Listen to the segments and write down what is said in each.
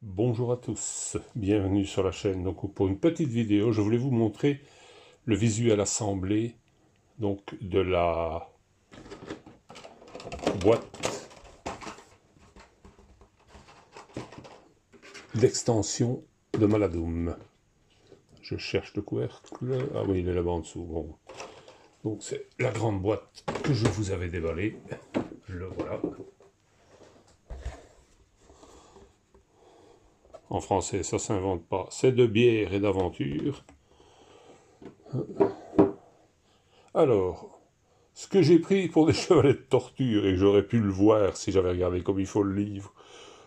Bonjour à tous, bienvenue sur la chaîne. Donc pour une petite vidéo, je voulais vous montrer le visuel assemblé donc de la boîte d'extension de Maladoum. Je cherche le couvercle. Ah oui, il est là-bas en dessous. Bon. Donc c'est la grande boîte que je vous avais déballée. Le voilà. En français, ça s'invente pas. C'est de bière et d'aventure. Alors, ce que j'ai pris pour des chevalets de torture, et que j'aurais pu le voir si j'avais regardé comme il faut le livre,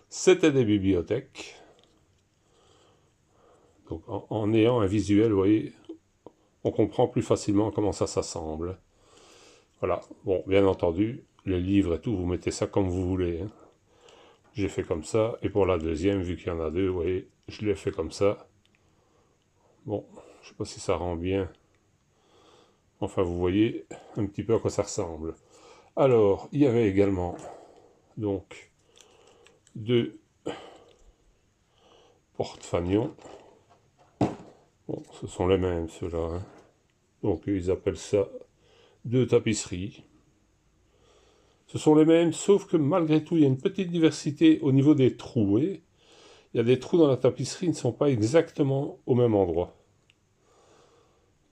c'était des bibliothèques. Donc en ayant un visuel, vous voyez, on comprend plus facilement comment ça s'assemble. Voilà, bon, bien entendu, les livres et tout, vous mettez ça comme vous voulez. Hein. J'ai fait comme ça, et pour la deuxième, vu qu'il y en a deux, vous voyez, je l'ai fait comme ça. Bon, je sais pas si ça rend bien. Enfin, vous voyez un petit peu à quoi ça ressemble. Alors, il y avait également, donc, deux porte-fanions. Bon, ce sont les mêmes, ceux-là. Hein. Donc, ils appellent ça deux tapisseries. Ce sont les mêmes, sauf que malgré tout, il y a une petite diversité au niveau des trous. Il y a des trous dans la tapisserie qui ne sont pas exactement au même endroit.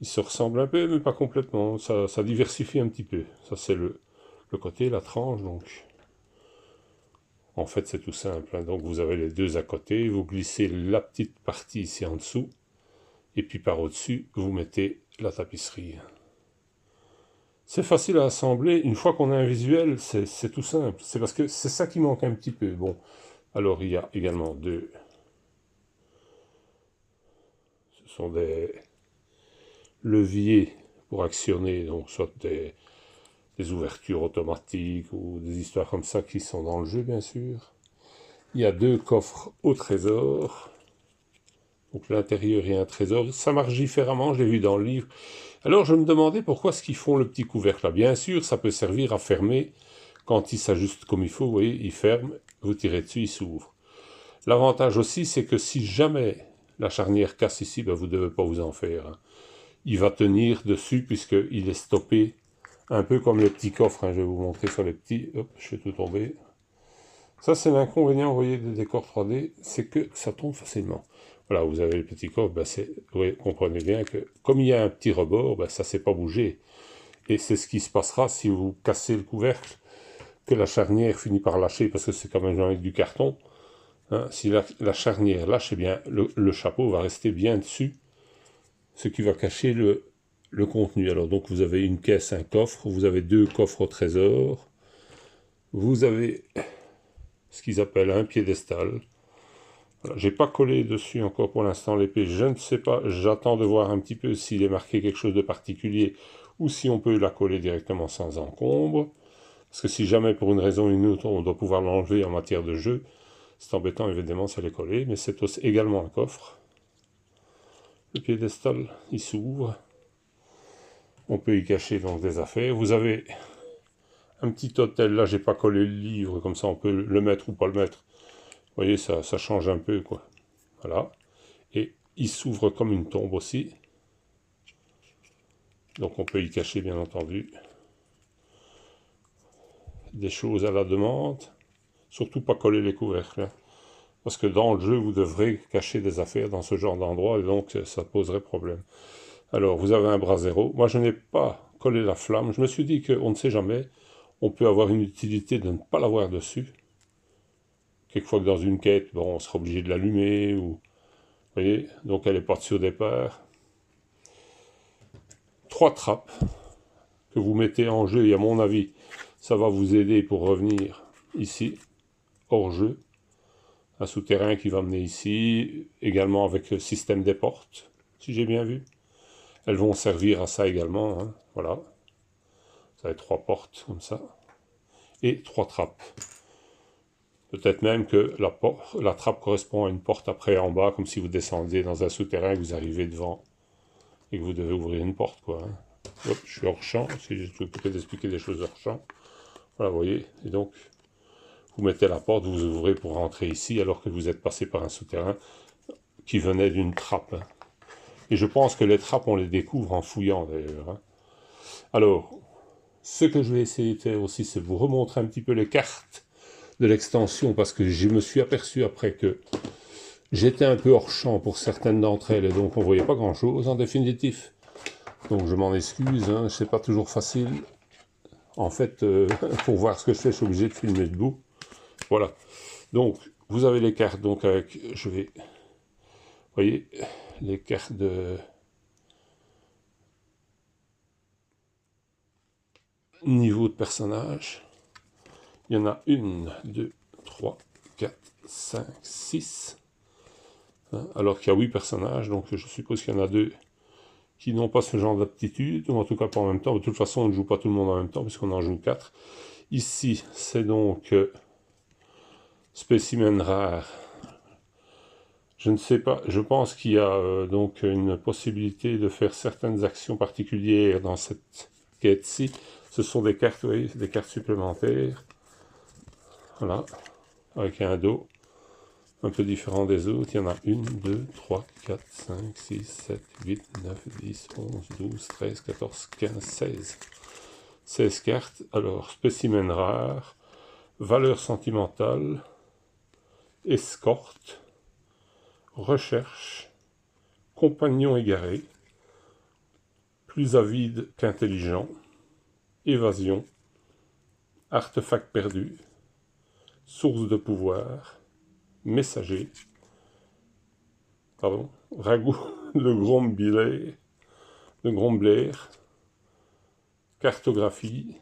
Ils se ressemblent un peu, mais pas complètement. Ça diversifie un petit peu. Ça, c'est le côté, la tranche, donc. En fait, c'est tout simple. Hein. Donc, vous avez les deux à côté. Vous glissez la petite partie ici en dessous. Et puis, par au-dessus, vous mettez la tapisserie. C'est facile à assembler. Une fois qu'on a un visuel, c'est tout simple. C'est parce que c'est ça qui manque un petit peu. Bon, alors il y a également deux. Ce sont des leviers pour actionner, donc soit des ouvertures automatiques ou des histoires comme ça qui sont dans le jeu, bien sûr. Il y a deux coffres au trésor. Donc l'intérieur est un trésor. Ça marche différemment, je l'ai vu dans le livre. Alors je me demandais pourquoi est-ce qu'ils font le petit couvercle là. Bien sûr, ça peut servir à fermer quand il s'ajuste comme il faut. Vous voyez, il ferme, vous tirez dessus, il s'ouvre. L'avantage aussi, c'est que si jamais la charnière casse ici, ben vous ne devez pas vous en faire. Hein. Il va tenir dessus puisqu'il est stoppé, un peu comme les petits coffres. Hein. Je vais vous montrer sur les petits. Hop, je fais tout tomber. Ça, c'est l'inconvénient, vous voyez, des décors 3D, c'est que ça tombe facilement. Voilà, vous avez le petit coffre, ben vous comprenez bien que comme il y a un petit rebord, ben ça ne s'est pas bougé. Et c'est ce qui se passera si vous cassez le couvercle, que la charnière finit par lâcher, parce que c'est quand même avec du carton. Hein, si la charnière lâche, eh bien, le chapeau va rester bien dessus, ce qui va cacher le contenu. Alors donc vous avez une caisse, un coffre, vous avez deux coffres au trésor, vous avez ce qu'ils appellent un piédestal. Voilà, j'ai pas collé dessus encore pour l'instant l'épée, je ne sais pas, j'attends de voir un petit peu s'il est marqué quelque chose de particulier ou si on peut la coller directement sans encombre. Parce que si jamais pour une raison ou une autre on doit pouvoir l'enlever en matière de jeu, c'est embêtant évidemment si elle est collée, mais c'est également un coffre. Le piédestal, il s'ouvre. On peut y cacher donc des affaires. Vous avez un petit hôtel, là j'ai pas collé le livre, comme ça on peut le mettre ou pas le mettre. Vous voyez, ça change un peu quoi. Voilà. Et il s'ouvre comme une tombe aussi. Donc on peut y cacher bien entendu des choses à la demande. Surtout pas coller les couvercles. Hein. Parce que dans le jeu, vous devrez cacher des affaires dans ce genre d'endroit, et donc ça poserait problème. Alors, vous avez un bras zéro. Moi, je n'ai pas collé la flamme. Je me suis dit qu'on ne sait jamais. On peut avoir une utilité de ne pas l'avoir dessus. Quelquefois que dans une quête, bon, on sera obligé de l'allumer. Ou... Vous voyez, donc elle n'est pas dessus au départ. Trois trappes que vous mettez en jeu. Et à mon avis, ça va vous aider pour revenir ici, hors jeu. Un souterrain qui va mener ici. Également avec le système des portes, si j'ai bien vu. Elles vont servir à ça également. Hein. Voilà. Vous avez trois portes comme ça. Et trois trappes. Peut-être même que la trappe correspond à une porte après en bas, comme si vous descendiez dans un souterrain et que vous arrivez devant et que vous devez ouvrir une porte, quoi. Hein. Hop, je suis hors champ, si j'ai peut-être expliquer des choses hors champ. Voilà, vous voyez. Et donc, vous mettez la porte, vous ouvrez pour rentrer ici, alors que vous êtes passé par un souterrain qui venait d'une trappe. Hein. Et je pense que les trappes, on les découvre en fouillant d'ailleurs. Hein. Alors, ce que je vais essayer de faire aussi, c'est vous remontrer un petit peu les cartes de l'extension, parce que je me suis aperçu après que j'étais un peu hors champ pour certaines d'entre elles, et donc on ne voyait pas grand-chose en définitif. Donc je m'en excuse, hein, c'est pas toujours facile. En fait, pour voir ce que je fais, je suis obligé de filmer debout. Voilà. Donc, vous avez les cartes, donc avec, je vais, vous voyez, les cartes de niveau de personnage. Il y en a 1, 2, 3, 4, 5, 6. Hein, alors qu'il y a 8 personnages, donc je suppose qu'il y en a 2 qui n'ont pas ce genre d'aptitude, ou en tout cas pas en même temps. De toute façon, on ne joue pas tout le monde en même temps, puisqu'on en joue 4. Ici, c'est donc spécimen rare. Je ne sais pas, je pense qu'il y a donc une possibilité de faire certaines actions particulières dans cette quête-ci. Ce sont des cartes, vous voyez, des cartes supplémentaires. Voilà, avec un dos un peu différent des autres. Il y en a 1, 2, 3, 4, 5, 6, 7, 8, 9, 10, 11, 12, 13, 14, 15, 16. 16 cartes. Alors, spécimen rare, valeur sentimentale, escorte, recherche, compagnon égaré, plus avide qu'intelligent, évasion, artefact perdu, source de pouvoir, messager, pardon, ragoût de Gromblair, cartographie,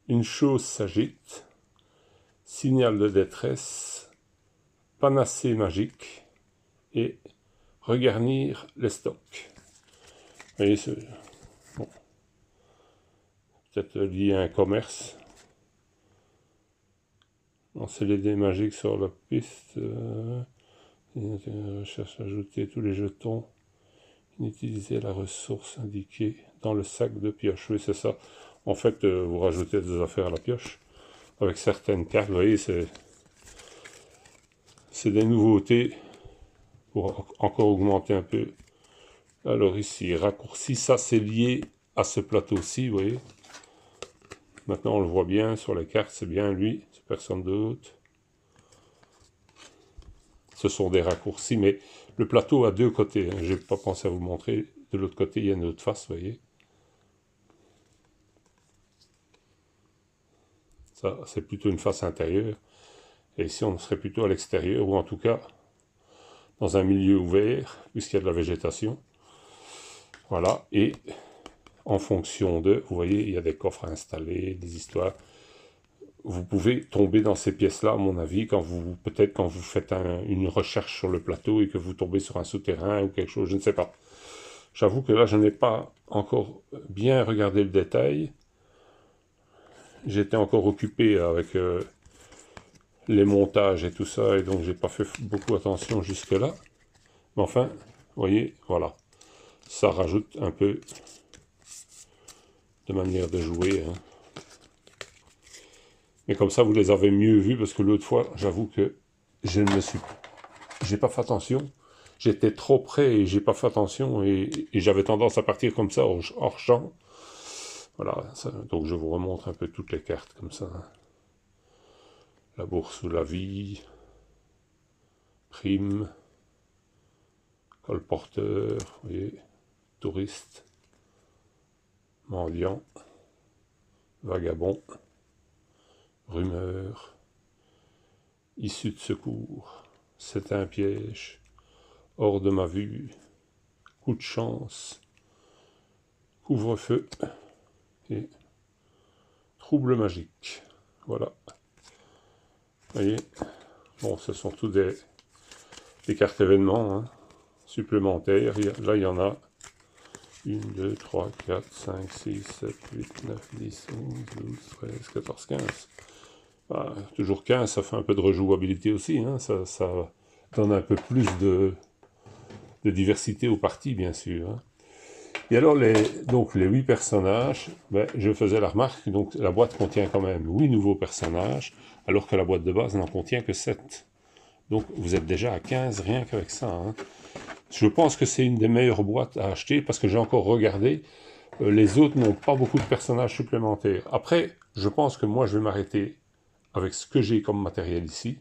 une chose s'agite, signal de détresse, panacée magique et regarnir les stocks. Vous voyez, c'est bon, peut-être lié à un commerce. C'est les dés magiques sur la piste. Recherche ajouter tous les jetons. Inutiliser la ressource indiquée dans le sac de pioche. Oui, c'est ça. En fait, vous rajoutez des affaires à la pioche. Avec certaines cartes, vous voyez, c'est des nouveautés pour encore augmenter un peu. Alors ici, raccourci, ça c'est lié à ce plateau-ci, vous voyez. Maintenant on le voit bien sur les cartes, c'est bien lui, c'est personne d'autre. Ce sont des raccourcis, mais le plateau a deux côtés. Hein. Je n'ai pas pensé à vous montrer. De l'autre côté, il y a une autre face, vous voyez. Ça, c'est plutôt une face intérieure. Et ici, on serait plutôt à l'extérieur, ou en tout cas, dans un milieu ouvert, puisqu'il y a de la végétation. Voilà, et en fonction de, vous voyez, il y a des coffres à installer, des histoires. Vous pouvez tomber dans ces pièces-là, à mon avis, peut-être quand vous faites une recherche sur le plateau et que vous tombez sur un souterrain ou quelque chose, je ne sais pas. J'avoue que là, je n'ai pas encore bien regardé le détail. J'étais encore occupé avec les montages et tout ça, et donc j'ai pas fait beaucoup attention jusque-là. Mais enfin, vous voyez, voilà. Ça rajoute un peu de manière de jouer. Hein. Mais comme ça, vous les avez mieux vus, parce que l'autre fois, j'avoue que j'ai pas fait attention. J'étais trop près et j'ai pas fait attention, et j'avais tendance à partir comme ça, hors champ. Voilà, ça, donc je vous remontre un peu toutes les cartes comme ça. La bourse ou la vie, prime, colporteur, vous voyez, touriste, mendiant, vagabond, rumeur, issue de secours, c'est un piège, hors de ma vue, coup de chance, couvre-feu et trouble magique. Voilà. Vous voyez, bon, ce sont tous des cartes événements hein, supplémentaires. Là, il y en a 1, 2, 3, 4, 5, 6, 7, 8, 9, 10, 11, 12, 13, 14, 15. Bah, toujours 15, ça fait un peu de rejouabilité aussi. Hein, ça donne un peu plus de diversité aux parties, bien sûr. Hein. Et alors, donc, les 8 personnages, ben, je faisais la remarque, donc la boîte contient quand même 8 nouveaux personnages, alors que la boîte de base n'en contient que 7. Donc, vous êtes déjà à 15 rien qu'avec ça. Hein. Je pense que c'est une des meilleures boîtes à acheter, parce que j'ai encore regardé, les autres n'ont pas beaucoup de personnages supplémentaires. Après, je pense que moi, je vais m'arrêter avec ce que j'ai comme matériel ici,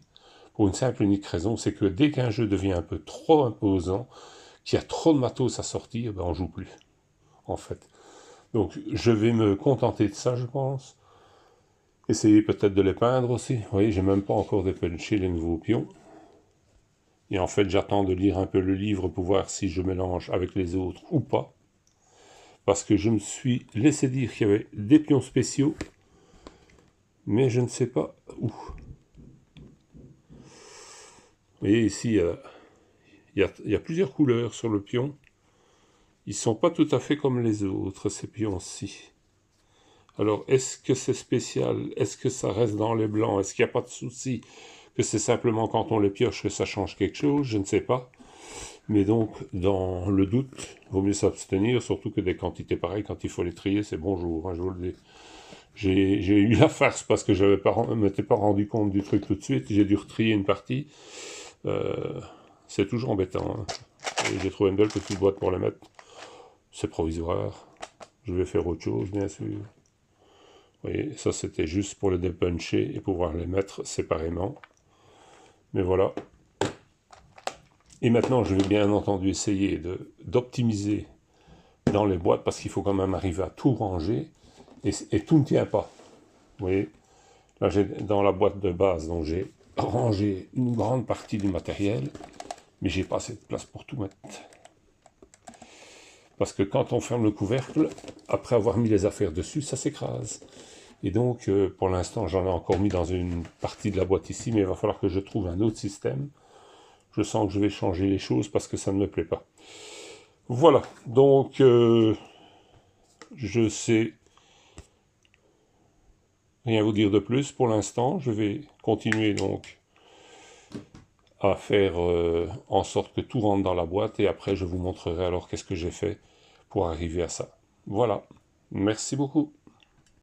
pour une simple et unique raison, c'est que dès qu'un jeu devient un peu trop imposant, qu'il y a trop de matos à sortir, ben on joue plus, en fait. Donc je vais me contenter de ça, je pense. Essayer peut-être de les peindre aussi. Vous voyez, j'ai même pas encore dépunché les nouveaux pions. Et en fait, j'attends de lire un peu le livre pour voir si je mélange avec les autres ou pas. Parce que je me suis laissé dire qu'il y avait des pions spéciaux, mais je ne sais pas où. Vous voyez, ici, il y a plusieurs couleurs sur le pion. Ils sont pas tout à fait comme les autres, ces pions-ci. Alors, est-ce que c'est spécial? Est-ce que ça reste dans les blancs? Est-ce qu'il n'y a pas de souci? Que c'est simplement quand on les pioche que ça change quelque chose? Je ne sais pas. Mais donc, dans le doute, il vaut mieux s'abstenir, surtout que des quantités pareilles, quand il faut les trier, c'est bonjour, hein, je vous le dis. J'ai eu la farce parce que je ne m'étais pas rendu compte du truc tout de suite. J'ai dû retrier une partie. C'est toujours embêtant. Hein. J'ai trouvé une belle petite boîte pour la mettre. C'est provisoire. Je vais faire autre chose, bien sûr. Vous voyez, ça c'était juste pour les dépuncher et pouvoir les mettre séparément. Mais voilà. Et maintenant, je vais bien entendu essayer d'optimiser dans les boîtes parce qu'il faut quand même arriver à tout ranger et tout ne tient pas. Vous voyez, là j'ai dans la boîte de base, donc j'ai rangé une grande partie du matériel, mais j'ai pas assez de place pour tout mettre. Parce que quand on ferme le couvercle, après avoir mis les affaires dessus, ça s'écrase. Et donc, pour l'instant, j'en ai encore mis dans une partie de la boîte ici, mais il va falloir que je trouve un autre système. Je sens que je vais changer les choses parce que ça ne me plaît pas. Voilà, donc je sais rien vous dire de plus pour l'instant. Je vais continuer donc à faire en sorte que tout rentre dans la boîte et après je vous montrerai alors qu'est-ce que j'ai fait pour arriver à ça. Voilà, merci beaucoup.